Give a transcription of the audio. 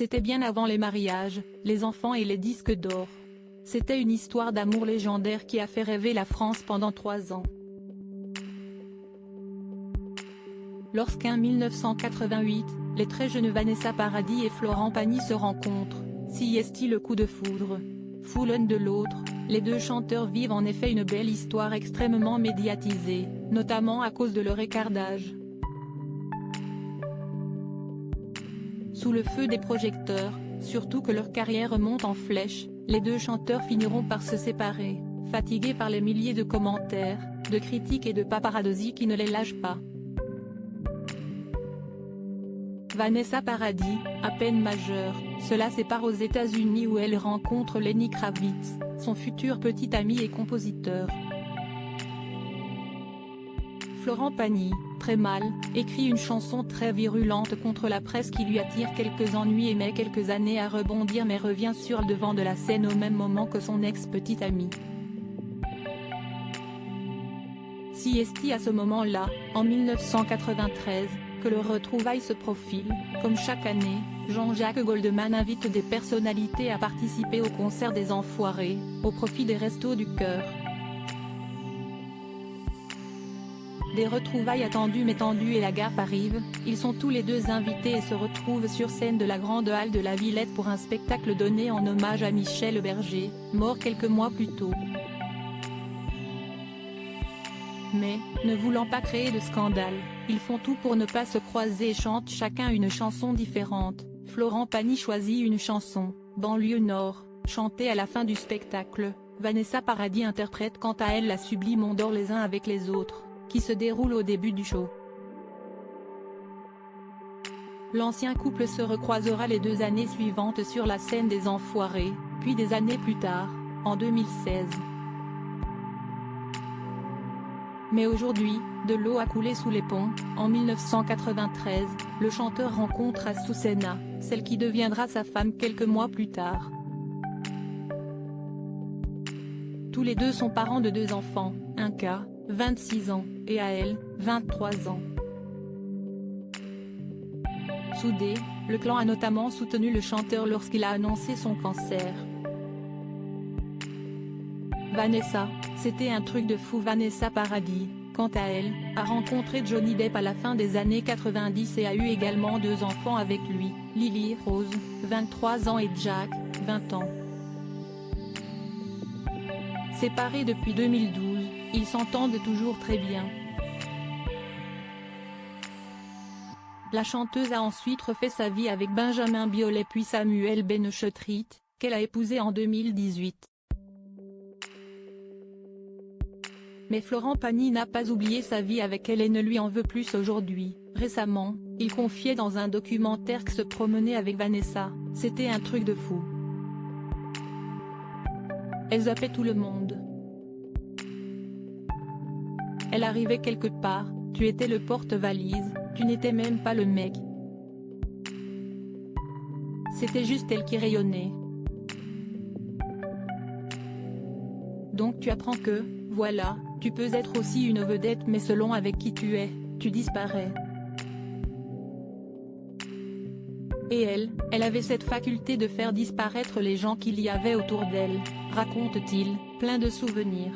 C'était bien avant les mariages, les enfants et les disques d'or. C'était une histoire d'amour légendaire qui a fait rêver la France pendant 3 ans. Lorsqu'en 1988, les très jeunes Vanessa Paradis et Florent Pagny se rencontrent, s'y est-il le coup de foudre? Fou l'un de l'autre, les deux chanteurs vivent en effet une belle histoire extrêmement médiatisée, notamment à cause de leur écart d'âge. Sous le feu des projecteurs, surtout que leur carrière monte en flèche, les deux chanteurs finiront par se séparer, fatigués par les milliers de commentaires, de critiques et de paparazzi qui ne les lâchent pas. Vanessa Paradis, à peine majeure, se la sépare aux États-Unis où elle rencontre Lenny Kravitz, son futur petit ami et compositeur. Florent Pagny, très mal, écrit une chanson très virulente contre la presse qui lui attire quelques ennuis et met quelques années à rebondir mais revient sur le devant de la scène au même moment que son ex-petit ami. Si est-il à ce moment-là, en 1993, que le retrouvaille se profile, comme chaque année, Jean-Jacques Goldman invite des personnalités à participer au concert des Enfoirés, au profit des Restos du Cœur. Des retrouvailles attendues mais tendues et la gaffe arrive, ils sont tous les deux invités et se retrouvent sur scène de la grande halle de la Villette pour un spectacle donné en hommage à Michel Berger, mort quelques mois plus tôt. Mais, ne voulant pas créer de scandale, ils font tout pour ne pas se croiser et chantent chacun une chanson différente. Florent Pagny choisit une chanson, Banlieue Nord, chantée à la fin du spectacle. Vanessa Paradis interprète quant à elle la sublime On dort les uns avec les autres, qui se déroule au début du show. L'ancien couple se recroisera les 2 années suivantes sur la scène des Enfoirés, puis des années plus tard, en 2016. Mais aujourd'hui, de l'eau a coulé sous les ponts. En 1993, le chanteur rencontre Azucena, celle qui deviendra sa femme quelques mois plus tard. Tous les deux sont parents de 2 enfants, un K, 26 ans, et Ael, 23 ans. Soudé, le clan a notamment soutenu le chanteur lorsqu'il a annoncé son cancer. Vanessa, c'était un truc de fou. Vanessa Paradis, quant à elle, a rencontré Johnny Depp à la fin des années 90 et a eu également 2 enfants avec lui, Lily Rose, 23 ans et Jack, 20 ans. Séparés depuis 2012, ils s'entendent toujours très bien. La chanteuse a ensuite refait sa vie avec Benjamin Biolay puis Samuel Benchetrit, qu'elle a épousé en 2018. Mais Florent Pagny n'a pas oublié sa vie avec elle et ne lui en veut plus aujourd'hui. Récemment, il confiait dans un documentaire que se promener avec Vanessa, c'était un truc de fou. Elle zappait tout le monde. Elle arrivait quelque part, tu étais le porte-valise, tu n'étais même pas le mec. C'était juste elle qui rayonnait. Donc tu apprends que, voilà, tu peux être aussi une vedette mais selon avec qui tu es, tu disparais. Et elle avait cette faculté de faire disparaître les gens qu'il y avait autour d'elle, raconte-t-il, plein de souvenirs.